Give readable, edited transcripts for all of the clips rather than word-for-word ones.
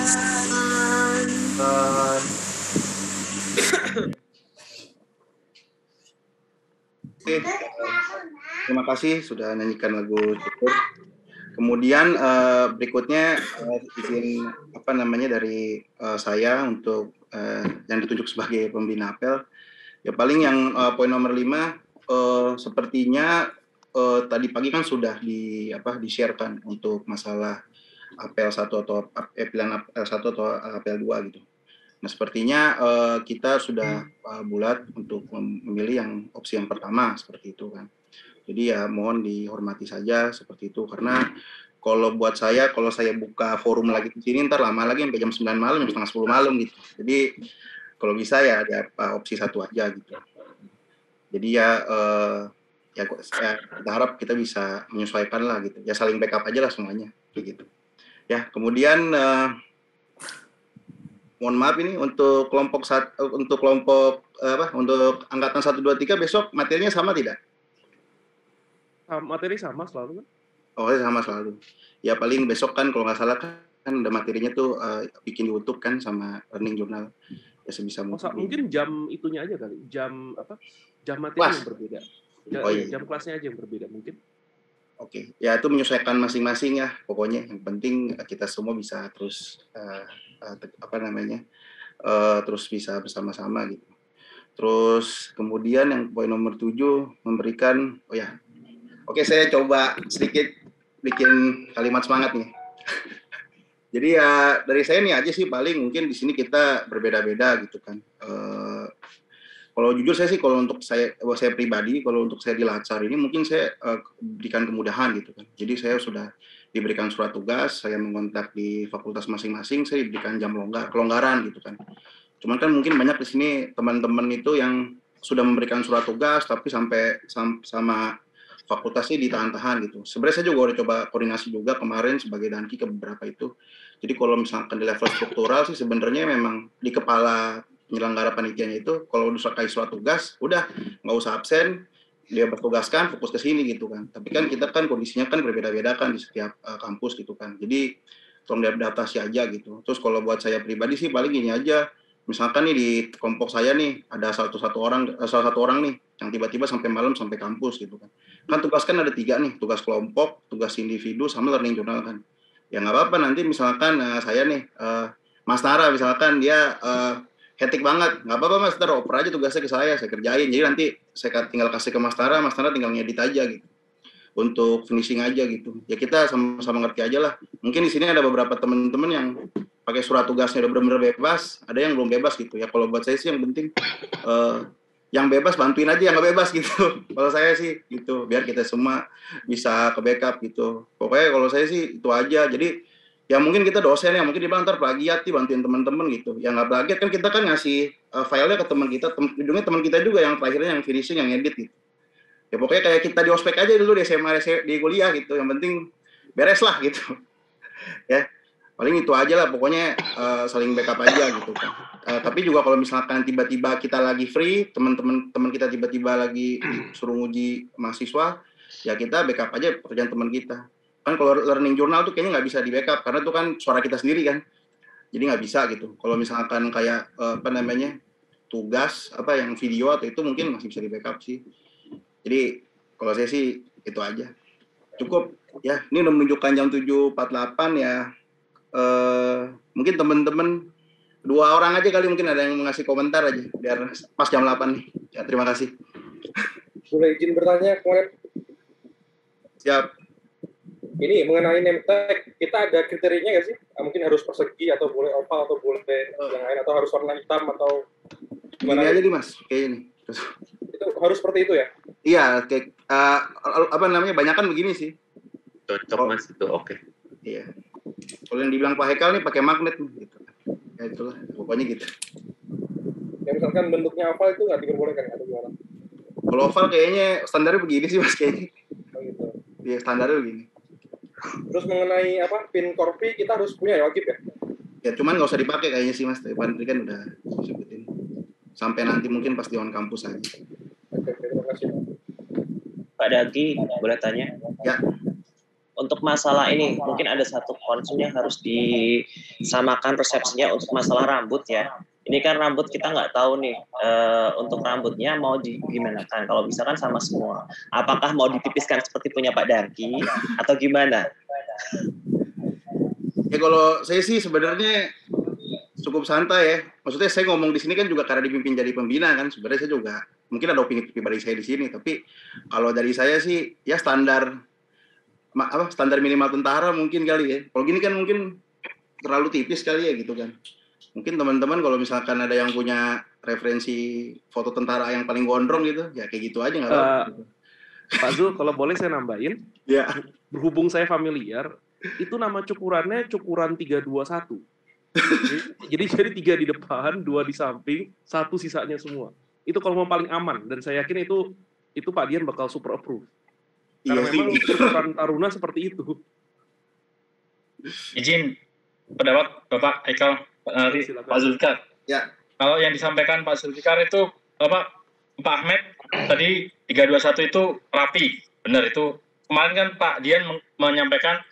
Oke, terima kasih sudah nyanyikan lagu syukur. Kemudian berikutnya izin dari saya untuk yang ditunjuk sebagai pembina apel. Ya paling yang poin nomor 5 sepertinya tadi pagi kan sudah di-share-kan untuk masalah apel 1 atau pilihan apel 1 atau apel 2 gitu. Nah, sepertinya kita sudah bulat untuk memilih yang opsi yang pertama seperti itu kan. Jadi ya mohon dihormati saja seperti itu, karena kalau buat saya, kalau saya buka forum lagi di sini ntar lama lagi sampai jam 9 malam, jam setengah 10 malam gitu. Jadi kalau bisa ya ada opsi 1 aja gitu. Jadi ya kita harap kita bisa menyesuaikan lah gitu. Ya saling backup aja lah semuanya gitu. Ya, kemudian mohon maaf ini untuk kelompok untuk angkatan 1 2 3 besok materinya sama tidak? Materi sama selalu kan? Oh, sama selalu. Ya paling besok kan kalau nggak salah kan ada materinya tuh bikin di YouTube kan sama learning journal. Ya sebisa mungkin. Mungkin jam itunya aja kali. Jam materi yang berbeda. Jam kelasnya aja yang berbeda mungkin. Oke. Ya itu menyesuaikan masing-masing ya. Pokoknya yang penting kita semua bisa terus terus bisa bersama-sama gitu. Terus kemudian yang poin nomor 7 memberikan Oke, saya coba sedikit bikin kalimat semangat nih. Jadi ya dari saya nih aja sih, paling mungkin di sini kita berbeda-beda gitu kan. Kalau jujur saya sih, kalau untuk saya pribadi, kalau untuk saya di Latsar ini mungkin saya berikan kemudahan gitu kan. Jadi saya sudah diberikan surat tugas, saya mengontak di fakultas masing-masing, saya diberikan jam kelonggaran gitu kan. Cuman kan mungkin banyak di sini teman-teman itu yang sudah memberikan surat tugas tapi sampai sama fakultasnya ditahan-tahan gitu. Sebenarnya saya juga udah coba koordinasi juga kemarin sebagai danki ke beberapa itu. Jadi kalau misalkan di level struktural sih sebenarnya memang di kepala penyelenggara panitianya itu kalau udah selesai surat tugas, udah nggak usah absen, dia bertugaskan fokus ke sini gitu kan. Tapi kan kita kan kondisinya kan berbeda-beda kan di setiap kampus gitu kan. Jadi tolong diadaptasi aja gitu. Terus kalau buat saya pribadi sih paling gini aja. Misalkan nih di kelompok saya nih ada salah satu orang nih yang tiba-tiba sampai malam sampai kampus gitu kan. Kan tugas kan ada 3 nih, tugas kelompok, tugas individu, sama learning journal kan. Ya nggak apa-apa nanti misalkan saya nih, Mas Tara misalkan dia hektik banget, nggak apa-apa Mas Tara, oper aja tugasnya ke saya kerjain. Jadi nanti saya tinggal kasih ke Mas Tara tinggal ngedit aja gitu. Untuk finishing aja gitu. Ya kita sama-sama ngerti aja lah. Mungkin di sini ada beberapa teman-teman yang pakai surat tugasnya udah benar-benar bebas, ada yang belum bebas gitu. Ya kalau buat saya sih yang penting yang bebas bantuin aja yang nggak bebas gitu. Kalau saya sih gitu, biar kita semua bisa ke backup gitu. Pokoknya kalau saya sih itu aja. Jadi ya mungkin kita dosen ya, mungkin dibilang ntar plagiat nih bantuin teman-teman gitu. Ya nggak plagiat kan, kita kan ngasih filenya ke teman kita, ujungnya teman kita juga yang terakhirnya yang finishing, yang edit gitu. Ya pokoknya kayak kita di ospek aja dulu di SMA, di kuliah gitu. Yang penting beres lah gitu. Ya paling itu aja lah, pokoknya saling backup aja gitu kan. Tapi juga kalau misalkan tiba-tiba kita lagi free, teman kita tiba-tiba lagi suruh nguji mahasiswa, ya kita backup aja pekerjaan teman kita. Kan kalau learning journal tuh kayaknya nggak bisa di backup karena itu kan suara kita sendiri kan, jadi nggak bisa gitu. Kalau misalkan kayak tugas yang video atau itu mungkin masih bisa di backup sih. Jadi kalau saya sih itu aja, cukup ya. Ini udah menunjukkan jam 7.48 ya. Mungkin teman-teman 2 orang aja kali mungkin ada yang ngasih komentar aja biar pas jam 8 nih. Ya, terima kasih. Boleh izin bertanya kemarin? Siap. Ini mengenai name tag, kita ada kriterianya nggak sih? Mungkin harus persegi atau boleh oval atau boleh yang lain, atau harus warna hitam atau gimana? Ini aja nih Mas, kayak ini. Itu harus seperti itu ya? Iya, kayak banyakan begini sih. Cocok Mas itu, oke. Iya. Kalau yang dibilang Pak Hekal nih pakai magnet gitu. Ya itulah, pokoknya gitu. Ya misalkan bentuknya oval itu nggak diperbolehkan atau gimana? Kalau oval kayaknya standarnya begini sih Mas kayaknya. Oh gitu. Iya, standarnya begini. Terus mengenai pin korpi kita harus punya ya, wajib ya? Ya cuman nggak usah dipakai kayaknya sih Mas. Tadi kan udah sebutin. Sampai nanti mungkin pas di on kampus aja. Oke, terima kasih. Pak Daki, boleh tanya? Ya. untuk masalah ini mungkin ada satu concern yang harus disamakan persepsinya untuk masalah rambut ya. Ini kan rambut kita nggak tahu nih untuk rambutnya mau gimana kan. Kalau misalkan sama semua, apakah mau ditipiskan seperti punya Pak Darki atau gimana? Ya kalau saya sih sebenarnya cukup santai ya. Maksudnya saya ngomong di sini kan juga karena dipimpin jadi pembina kan. Sebenarnya saya juga mungkin ada opini pribadi saya di sini. Tapi kalau dari saya sih ya standar minimal tentara mungkin kali ya. Kalau gini kan mungkin terlalu tipis kali ya gitu kan. Mungkin teman-teman kalau misalkan ada yang punya referensi foto tentara yang paling gondrong gitu, ya kayak gitu aja nggak apa-apa. Pak Zul, kalau boleh saya nambahin, ya. Berhubung saya familiar, itu nama cukurannya cukuran 321. Jadi 3 di depan, 2 di samping, 1 sisanya semua. Itu kalau mau paling aman, dan saya yakin itu Pak Dian bakal super approve. Karena memang cukuran Taruna seperti itu. Izin pendapat Bapak Haikal. Pak Zulfikar. Ya. Kalau yang disampaikan Pak Zulfikar itu Pak Ahmed tadi 321 itu rapi, benar itu. Kemarin kan Pak Dian menyampaikan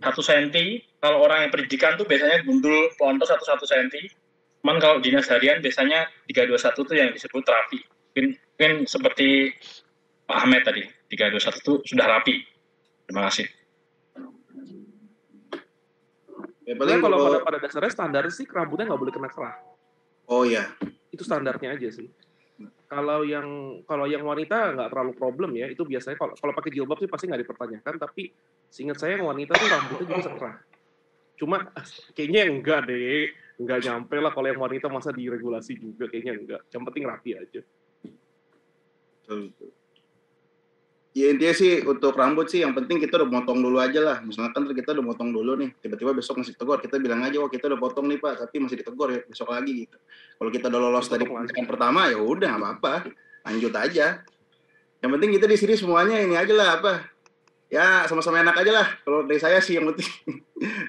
1 cm. Kalau orang yang pendidikan tuh biasanya gundul pelontos 1 cm. Cuman kalau dinas harian biasanya 321 itu yang disebut rapi. Mungkin seperti Pak Ahmed tadi 321 itu sudah rapi. Terima kasih. Ya, kalau pada dasarnya standar sih rambutnya nggak boleh kena kerah. Oh ya. Itu standarnya aja sih. Kalau yang wanita nggak terlalu problem ya. Itu biasanya kalau pakai jilbab sih pasti nggak dipertanyakan. Tapi seingat saya yang wanita tuh rambutnya juga sekerah. Cuma kayaknya enggak deh, nggak nyampe lah kalau yang wanita masa diregulasi juga kayaknya enggak. Yang penting rapi aja. Ya intinya sih untuk rambut sih yang penting kita udah motong dulu aja lah. Misalkan kita udah motong dulu nih, tiba-tiba besok masih ditegur, kita bilang aja, wah kita udah potong nih Pak, tapi masih ditegur ya besok lagi gitu. Kalau kita udah lolos tadi yang pertama ya udah nggak apa-apa, lanjut aja. Yang penting kita di sini semuanya ini aja lah ya sama-sama enak aja lah. Kalau dari saya sih yang penting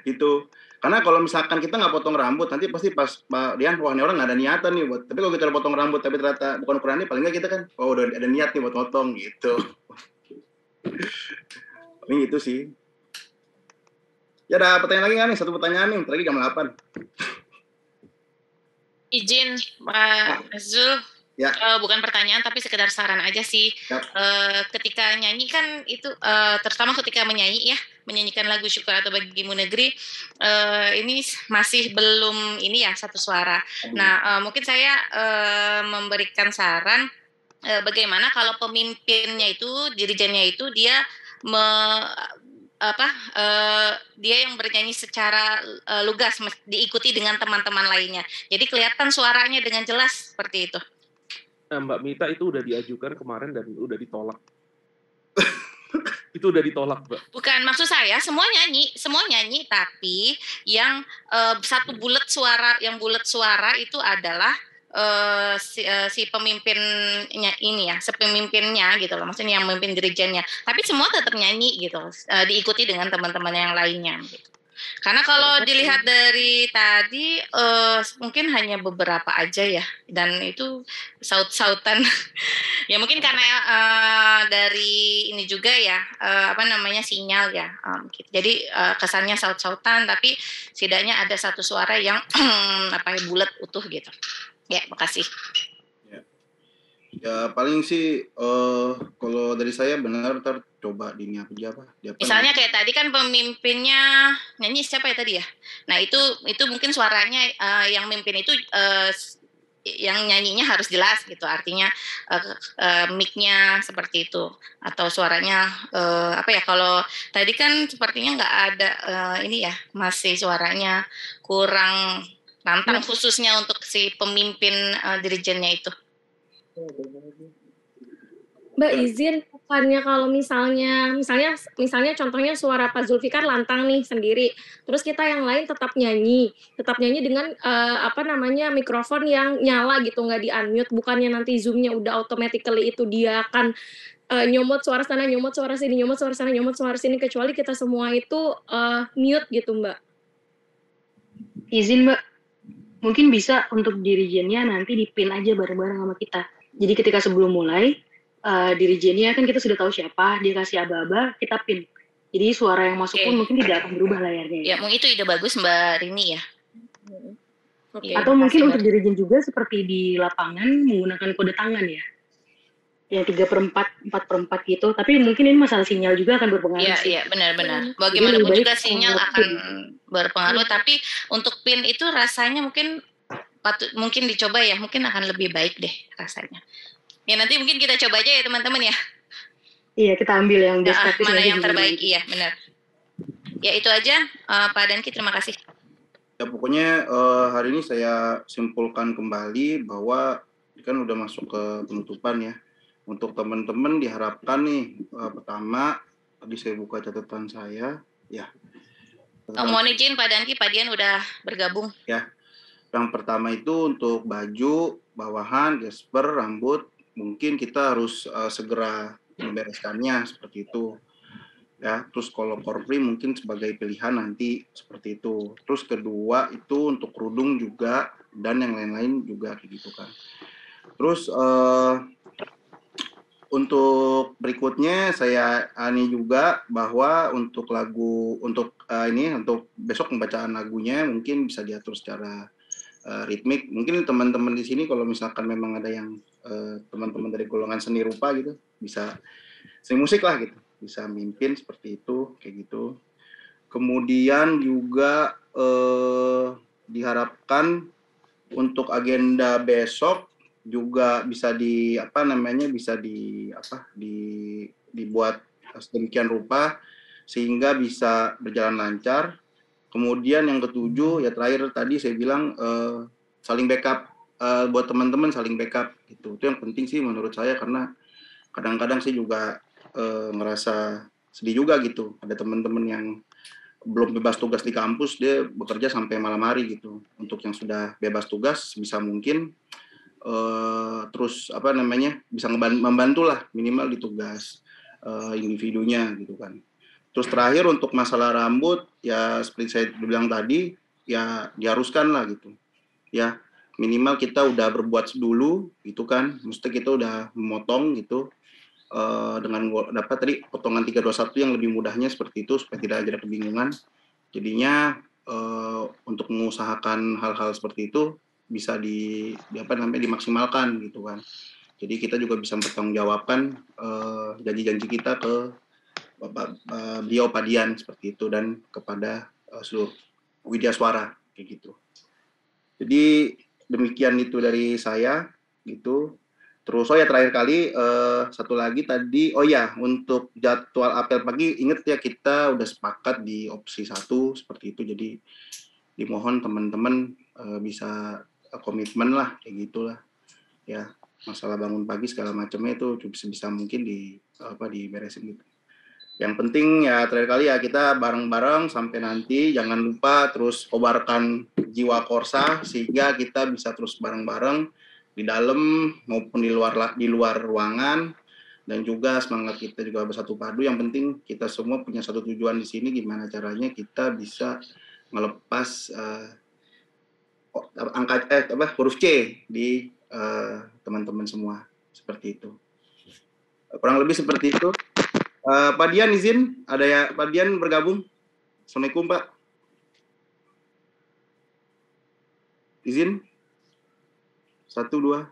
gitu. Karena kalau misalkan kita nggak potong rambut, nanti pasti pas Pak Dian, wah ini orang nggak ada niatan nih buat. Tapi kalau kita udah potong rambut tapi ternyata bukan ukurannya, paling nggak kita kan, oh udah ada niat nih buat potong gitu. Ini gitu sih. Ya ada pertanyaan lagi nggak nih? 1 pertanyaan nih, lagi jam 8. Izin Pak Zul, ya. Bukan pertanyaan tapi sekedar saran aja sih. Ya. Ketika nyanyi kan itu, terutama ketika menyanyikan lagu syukur atau bagimu negeri, ini masih belum ini ya satu suara. Nah mungkin saya memberikan saran. Bagaimana kalau pemimpinnya itu, dirijennya itu dia dia yang bernyanyi secara lugas, diikuti dengan teman-teman lainnya. Jadi kelihatan suaranya dengan jelas seperti itu. Mbak Mita itu udah diajukan kemarin dan udah ditolak. Itu udah ditolak, Mbak. Bukan, maksud saya semua nyanyi, tapi yang bulat suara itu adalah si pemimpinnya ini ya, sepemimpinnya gitu loh, maksudnya yang memimpin dirijennya. Tapi semua tetap nyanyi gitu, diikuti dengan teman-teman yang lainnya. Gitu. Karena kalau dilihat dari tadi, mungkin hanya beberapa aja ya, dan itu saut-sautan. Ya mungkin karena dari ini juga ya, sinyal ya. Gitu. Jadi kesannya saut-sautan, tapi setidaknya ada satu suara yang bulat utuh gitu. Ya, makasih. Ya paling sih kalau dari saya benar coba di ini aja apa. Misalnya kayak tadi kan pemimpinnya nyanyi siapa ya tadi ya? Nah itu mungkin suaranya yang mimpin itu yang nyanyinya harus jelas gitu. Artinya mic-nya seperti itu atau suaranya kalau tadi kan sepertinya nggak ada ini ya, masih suaranya kurang lantang khususnya untuk si pemimpin dirijennya itu. Mbak izin, bukannya kalau misalnya contohnya suara Pak Zulfikar lantang nih sendiri, terus kita yang lain tetap nyanyi dengan mikrofon yang nyala gitu, nggak di-unmute, bukannya nanti Zoom-nya udah automatically itu dia akan nyomot suara sana, nyomot suara sini, nyomot suara sana, nyomot suara sini, kecuali kita semua itu mute gitu, Mbak. Izin, Mbak. Mungkin bisa untuk dirijennya nanti dipin aja bareng-bareng sama kita. Jadi ketika sebelum mulai, dirijennya kan kita sudah tahu siapa, dia kasih aba-aba, kita pin. Jadi suara yang masuk Oke. pun mungkin tidak akan berubah layarnya. Ya, mungkin itu ide bagus Mbak Rini ya. Oke. Iya, Atau mungkin makasih, untuk Mbak. dirijen juga seperti di lapangan menggunakan kode tangan ya. Yang 3/4, 4/4 gitu. Tapi mungkin ini masalah sinyal juga akan berpengaruh Iya, sih. iya, benar-benar. Jadi Bagaimanapun lebih baik juga sinyal akan berpengaruh, tapi untuk pin itu rasanya mungkin mungkin dicoba ya, mungkin akan lebih baik deh rasanya. Ya nanti mungkin kita coba aja ya teman-teman ya. Iya, kita ambil yang best practice Mana aja yang dulu terbaik, nanti. iya benar. Ya itu aja, Pak Danki, terima kasih. Ya pokoknya hari ini saya simpulkan kembali bahwa kan udah masuk ke penutupan ya. Untuk teman-teman diharapkan nih pertama tadi saya buka catatan saya ya. Mohon izin Pak Danki, Pak Dian udah bergabung. Ya. Yang pertama itu untuk baju, bawahan, gesper, rambut, mungkin kita harus segera membereskannya seperti itu. Ya, terus kalau korpri mungkin sebagai pilihan nanti seperti itu. Terus kedua itu untuk kerudung juga dan yang lain-lain juga kayak gitu kan. Terus untuk berikutnya saya ani juga bahwa untuk lagu untuk untuk besok pembacaan lagunya mungkin bisa diatur secara ritmik. Mungkin teman-teman di sini kalau misalkan memang ada yang teman-teman dari golongan seni rupa gitu bisa seni musik lah gitu, bisa mimpin seperti itu kayak gitu. Kemudian juga diharapkan untuk agenda besok juga bisa dibuat sedemikian rupa sehingga bisa berjalan lancar. Kemudian yang ketujuh ya terakhir tadi saya bilang saling backup buat teman-teman, saling backup gitu. Itu yang penting sih menurut saya, karena kadang-kadang saya juga ngerasa sedih juga gitu. Ada teman-teman yang belum bebas tugas di kampus, dia bekerja sampai malam hari gitu. Untuk yang sudah bebas tugas bisa mungkin terus bisa membantu lah minimal di tugas individunya gitu kan. Terus terakhir untuk masalah rambut ya seperti saya bilang tadi ya diharuskan lah gitu ya, minimal kita udah berbuat dulu gitu kan, mesti kita udah memotong gitu dengan dapat tadi potongan 321 yang lebih mudahnya seperti itu supaya tidak ada kebingungan. Jadinya untuk mengusahakan hal-hal seperti itu bisa dimaksimalkan gitu kan. Jadi kita juga bisa mempertanggungjawabkan janji-janji kita ke beliau Pak Dian seperti itu dan kepada seluruh Widya Suara kayak gitu. Jadi demikian itu dari saya gitu. Terus terakhir kali satu lagi tadi untuk jadwal apel pagi ingat ya kita udah sepakat di opsi 1 seperti itu. Jadi dimohon teman-teman bisa komitmen lah kayak gitulah ya, masalah bangun pagi segala macamnya itu sebisa mungkin diberesin gitu. Yang penting ya terakhir kali ya kita bareng-bareng sampai nanti, jangan lupa terus kobarkan jiwa Korsa sehingga kita bisa terus bareng-bareng di dalam maupun di luar ruangan, dan juga semangat kita juga bersatu padu. Yang penting kita semua punya satu tujuan di sini, gimana caranya kita bisa melepas huruf C di teman-teman semua seperti itu. Kurang lebih seperti itu. Pak Dian izin, ada ya Pak Dian bergabung. Assalamualaikum Pak. Izin. 1, 2.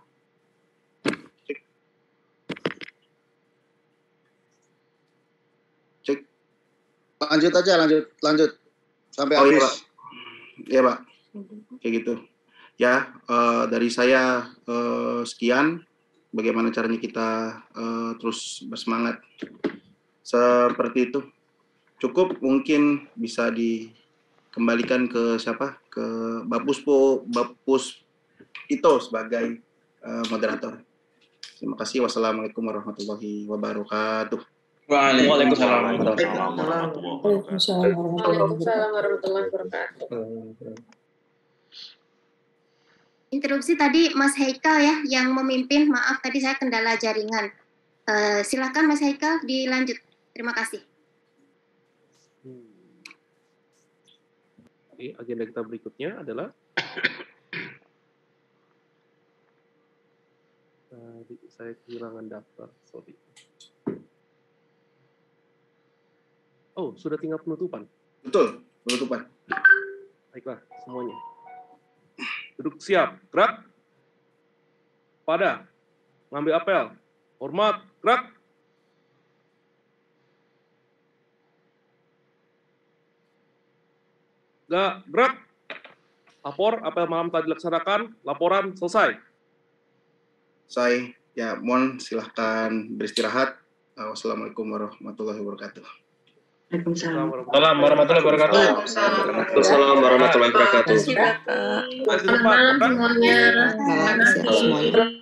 Cek. Lanjut aja, lanjut sampai habis. Iya Pak. Iya Pak. Kayak gitu. Ya, dari saya sekian. Bagaimana caranya kita terus bersemangat seperti itu. Cukup mungkin bisa dikembalikan ke siapa? Ke Bapus Ito sebagai moderator. Terima kasih. Wassalamualaikum warahmatullahi wabarakatuh. Waalaikumsalam. Waalaikumsalam warahmatullahi wabarakatuh. Interupsi tadi Mas Haikal ya yang memimpin. Maaf tadi saya kendala jaringan. Silakan Mas Haikal dilanjut. Terima kasih. Oke, agenda kita berikutnya adalah saya kehilangan daftar, sorry. Oh, sudah tinggal penutupan. Betul, penutupan. Baiklah, semuanya. Duduk siap, gerak. Pada, ngambil apel. Hormat, gerak. Gerak. Lapor, apel malam telah dilaksanakan. Laporan selesai. Saya, ya mohon silahkan beristirahat. Wassalamualaikum warahmatullahi wabarakatuh. Waalaikumsalam. Salam warahmatullahi wabarakatuh. Waalaikumsalam warahmatullahi wabarakatuh. Terima kasih, Bapak. Masih Selamat malam Pak. semuanya. Semuanya.